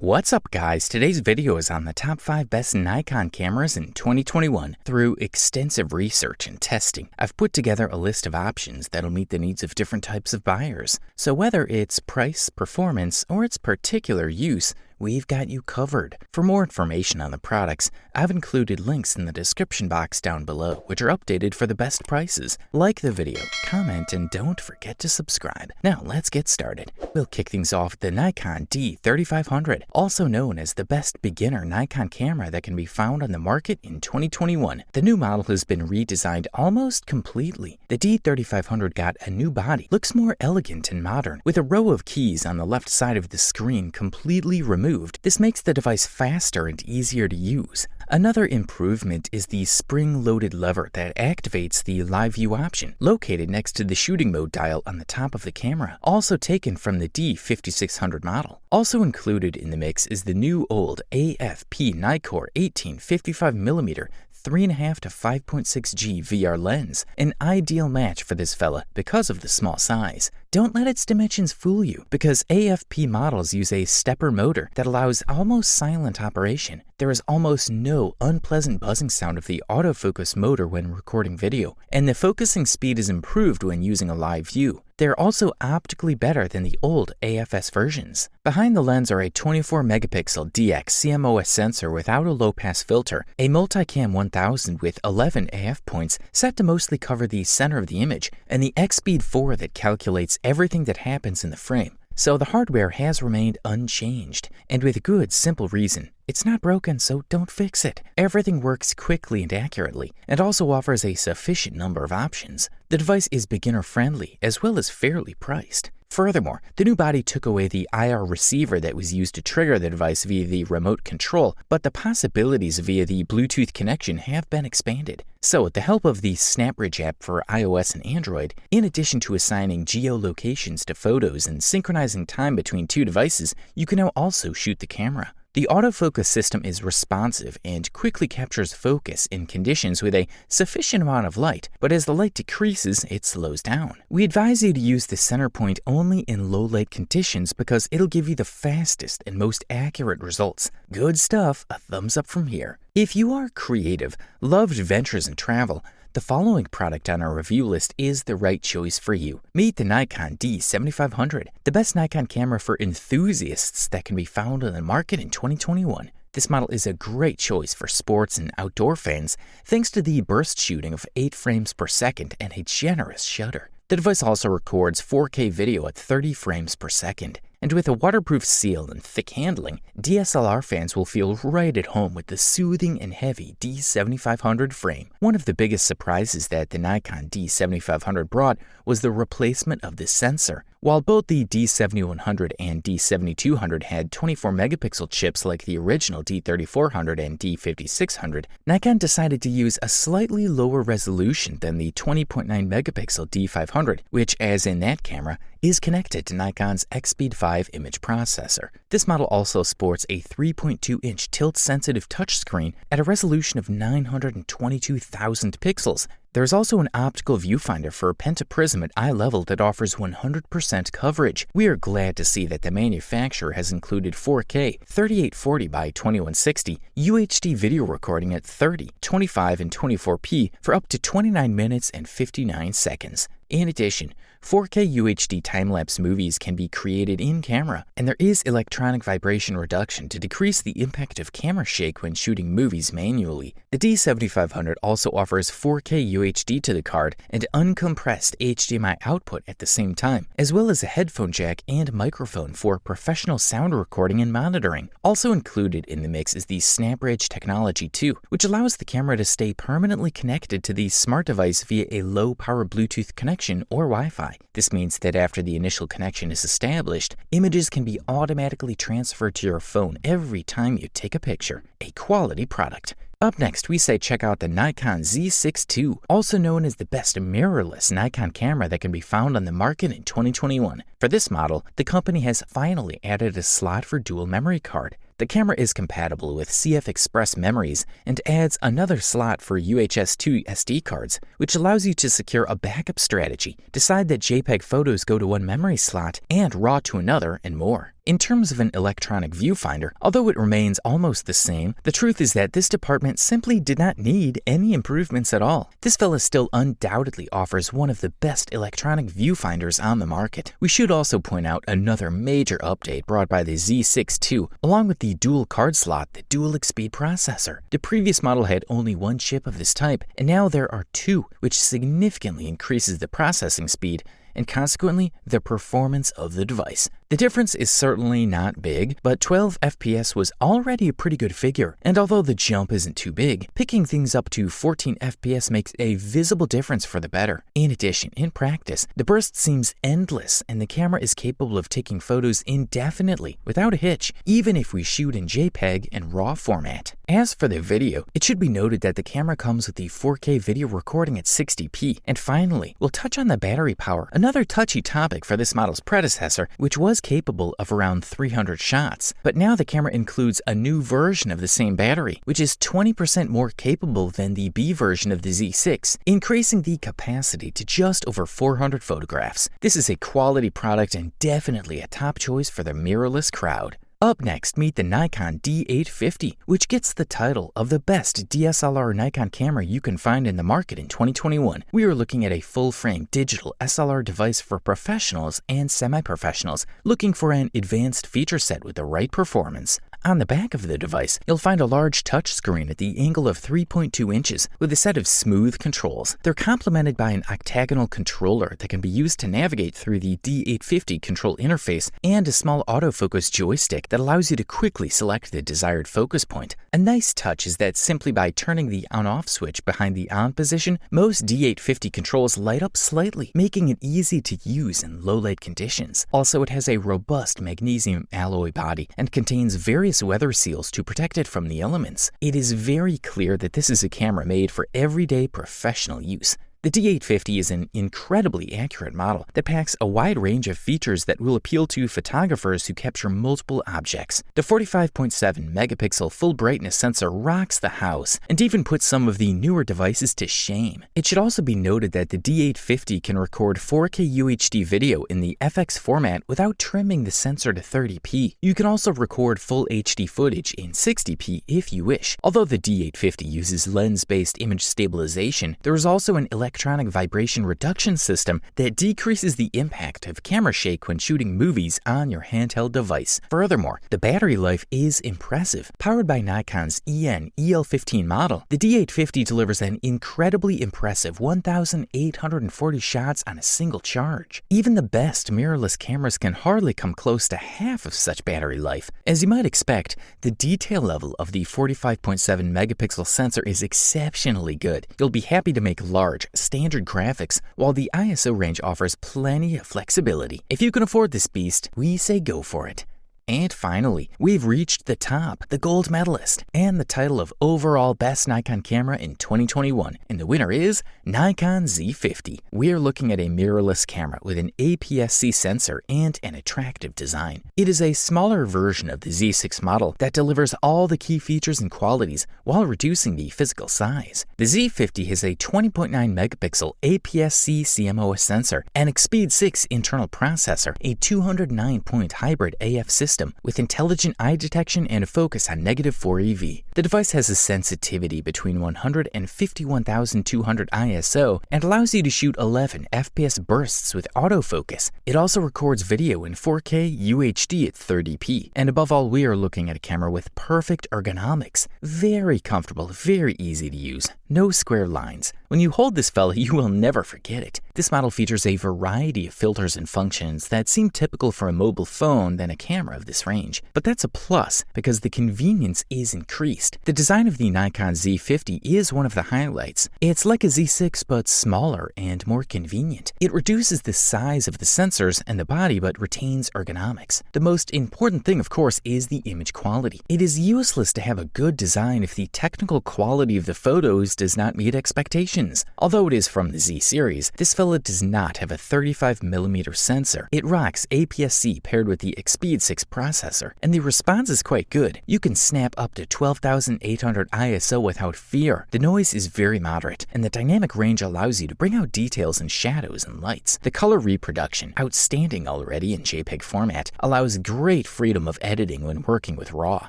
What's up guys, today's video is on the top 5 best Nikon cameras in 2021. Through extensive research and testing, I've put together a list of options that'll meet the needs of different types of buyers. So whether it's price, performance, or its particular use, we've got you covered. For more information on the products, I've included links in the description box down below, which are updated for the best prices. Like the video, comment, and don't forget to subscribe. Now let's get started. We'll kick things off with the Nikon D3500, also known as the best beginner Nikon camera that can be found on the market in 2021. The new model has been redesigned almost completely. The D3500 got a new body, looks more elegant and modern, with a row of keys on the left side of the screen completely removed. This makes the device faster and easier to use. Another improvement is the spring-loaded lever that activates the live view option, located next to the shooting mode dial on the top of the camera, also taken from the D5600 model. Also included in the mix is the new old AFP Nikon 18-55mm 3.5 to 5.6G VR lens, an ideal match for this fella because of the small size. Don't let its dimensions fool you, because AFP models use a stepper motor that allows almost silent operation. There is almost no unpleasant buzzing sound of the autofocus motor when recording video, and the focusing speed is improved when using a live view. They're also optically better than the old AFS versions. Behind the lens are a 24-megapixel DX CMOS sensor without a low-pass filter, a multicam 1000 with 11 AF points set to mostly cover the center of the image, and the X-Speed 4 that calculates everything that happens in the frame. So the hardware has remained unchanged, and with good, simple reason. It's not broken, so don't fix it. Everything works quickly and accurately, and also offers a sufficient number of options. The device is beginner-friendly, as well as fairly priced. Furthermore, the new body took away the IR receiver that was used to trigger the device via the remote control, but the possibilities via the Bluetooth connection have been expanded. So with the help of the SnapBridge app for iOS and Android, in addition to assigning geolocations to photos and synchronizing time between two devices, you can now also shoot the camera. The autofocus system is responsive and quickly captures focus in conditions with a sufficient amount of light, but as the light decreases, it slows down. We advise you to use the center point only in low light conditions because it'll give you the fastest and most accurate results. Good stuff, a thumbs up from here. If you are creative, love adventures and travel, the following product on our review list is the right choice for you. Meet the Nikon D7500, the best Nikon camera for enthusiasts that can be found on the market in 2021. This model is a great choice for sports and outdoor fans thanks to the burst shooting of 8 frames per second and a generous shutter. The device also records 4K video at 30 frames per second. And with a waterproof seal and thick handling, DSLR fans will feel right at home with the soothing and heavy D7500 frame. One of the biggest surprises that the Nikon D7500 brought was the replacement of the sensor. While both the D7100 and D7200 had 24-megapixel chips like the original D3400 and D5600, Nikon decided to use a slightly lower resolution than the 20.9-megapixel D500, which, as in that camera, is connected to Nikon's X-Speed 5 image processor. This model also sports a 3.2-inch tilt-sensitive touchscreen at a resolution of 922,000 pixels. There's also an optical viewfinder for pentaprism at eye level that offers 100% coverage. We are glad to see that the manufacturer has included 4K 3840 by 2160 UHD video recording at 30, 25, and 24p for up to 29 minutes and 59 seconds. In addition, 4K UHD time-lapse movies can be created in camera, and there is electronic vibration reduction to decrease the impact of camera shake when shooting movies manually. The D7500 also offers 4K UHD to the card and uncompressed HDMI output at the same time, as well as a headphone jack and microphone for professional sound recording and monitoring. Also included in the mix is the SnapBridge technology too, which allows the camera to stay permanently connected to the smart device via a low-power Bluetooth connection or Wi-Fi. This means that after the initial connection is established, images can be automatically transferred to your phone every time you take a picture. A quality product. Up next, we say check out the Nikon Z6 II, also known as the best mirrorless Nikon camera that can be found on the market in 2021. For this model, the company has finally added a slot for dual memory card. The camera is compatible with CF Express memories and adds another slot for UHS 2 SD cards, which allows you to secure a backup strategy, decide that JPEG photos go to one memory slot and RAW to another, and more. In terms of an electronic viewfinder, although it remains almost the same, the truth is that this department simply did not need any improvements at all. This fella still undoubtedly offers one of the best electronic viewfinders on the market. We should also point out another major update brought by the Z6 II, along with the dual card slot, the dual-speed processor. The previous model had only one chip of this type, and now there are two, which significantly increases the processing speed and consequently the performance of the device. The difference is certainly not big, but 12 FPS was already a pretty good figure, and although the jump isn't too big, picking things up to 14 FPS makes a visible difference for the better. In addition, in practice, the burst seems endless, and the camera is capable of taking photos indefinitely without a hitch, even if we shoot in JPEG and RAW format. As for the video, it should be noted that the camera comes with the 4K video recording at 60p. And finally, we'll touch on the battery power, another touchy topic for this model's predecessor, which was capable of around 300 shots. But now the camera includes a new version of the same battery, which is 20% more capable than the B version of the Z6, increasing the capacity to just over 400 photographs. This is a quality product and definitely a top choice for the mirrorless crowd. Up next, meet the Nikon D850, which gets the title of the best DSLR Nikon camera you can find in the market in 2021. We are looking at a full-frame digital SLR device for professionals and semi-professionals looking for an advanced feature set with the right performance. On the back of the device, you'll find a large touchscreen at the angle of 3.2 inches with a set of smooth controls. They're complemented by an octagonal controller that can be used to navigate through the D850 control interface and a small autofocus joystick that allows you to quickly select the desired focus point. A nice touch is that simply by turning the on-off switch behind the on position, most D850 controls light up slightly, making it easy to use in low-light conditions. Also, it has a robust magnesium alloy body and contains various weather seals to protect it from the elements. It is very clear that this is a camera made for everyday professional use. The D850 is an incredibly accurate model that packs a wide range of features that will appeal to photographers who capture multiple objects. The 45.7 megapixel full brightness sensor rocks the house and even puts some of the newer devices to shame. It should also be noted that the D850 can record 4K UHD video in the FX format without trimming the sensor to 30p. You can also record full HD footage in 60p if you wish. Although the D850 uses lens-based image stabilization, there is also an electronic vibration reduction system that decreases the impact of camera shake when shooting movies on your handheld device. Furthermore, the battery life is impressive. Powered by Nikon's EL15 model, the D850 delivers an incredibly impressive 1,840 shots on a single charge. Even the best mirrorless cameras can hardly come close to half of such battery life. As you might expect, the detail level of the 45.7 megapixel sensor is exceptionally good. You'll be happy to make large, standard graphics, while the ISO range offers plenty of flexibility. If you can afford this beast, we say go for it. And finally, we've reached the top, the gold medalist, and the title of overall best Nikon camera in 2021. And the winner is Nikon Z50. We're looking at a mirrorless camera with an APS-C sensor and an attractive design. It is a smaller version of the Z6 model that delivers all the key features and qualities while reducing the physical size. The Z50 has a 20.9 megapixel APS-C CMOS sensor, an Expeed 6 internal processor, a 209-point hybrid AF system with intelligent eye detection and a focus on -4 EV. The device has a sensitivity between 100 and 51,200 ISO and allows you to shoot 11 FPS bursts with autofocus. It also records video in 4K UHD at 30p. And above all, we are looking at a camera with perfect ergonomics. Very comfortable, very easy to use. No square lines. When you hold this fella, you will never forget it. This model features a variety of filters and functions that seem typical for a mobile phone than a camera of this range. But that's a plus because the convenience is increased. The design of the Nikon Z50 is one of the highlights. It's like a Z6 but smaller and more convenient. It reduces the size of the sensors and the body but retains ergonomics. The most important thing, of course, is the image quality. It is useless to have a good design if the technical quality of the photos does not meet expectations. options. Although it is from the Z series, this fella does not have a 35mm sensor. It rocks APS-C paired with the Speed 6 processor, and the response is quite good. You can snap up to 12,800 ISO without fear. The noise is very moderate, and the dynamic range allows you to bring out details in shadows and lights. The color reproduction, outstanding already in JPEG format, allows great freedom of editing when working with RAW.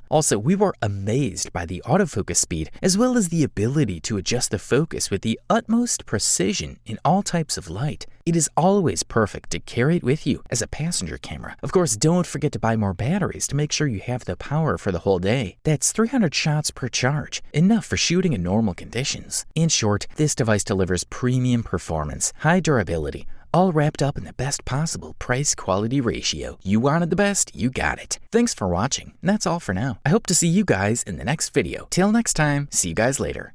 Also, we were amazed by the autofocus speed, as well as the ability to adjust the focus with the utmost precision in all types of light. It is always perfect to carry it with you as a passenger camera. Of course, don't forget to buy more batteries to make sure you have the power for the whole day. That's 300 shots per charge, enough for shooting in normal conditions. In short, this device delivers premium performance, high durability, all wrapped up in the best possible price-quality ratio. You wanted the best, you got it. Thanks for watching. That's all for now. I hope to see you guys in the next video. Till next time, see you guys later.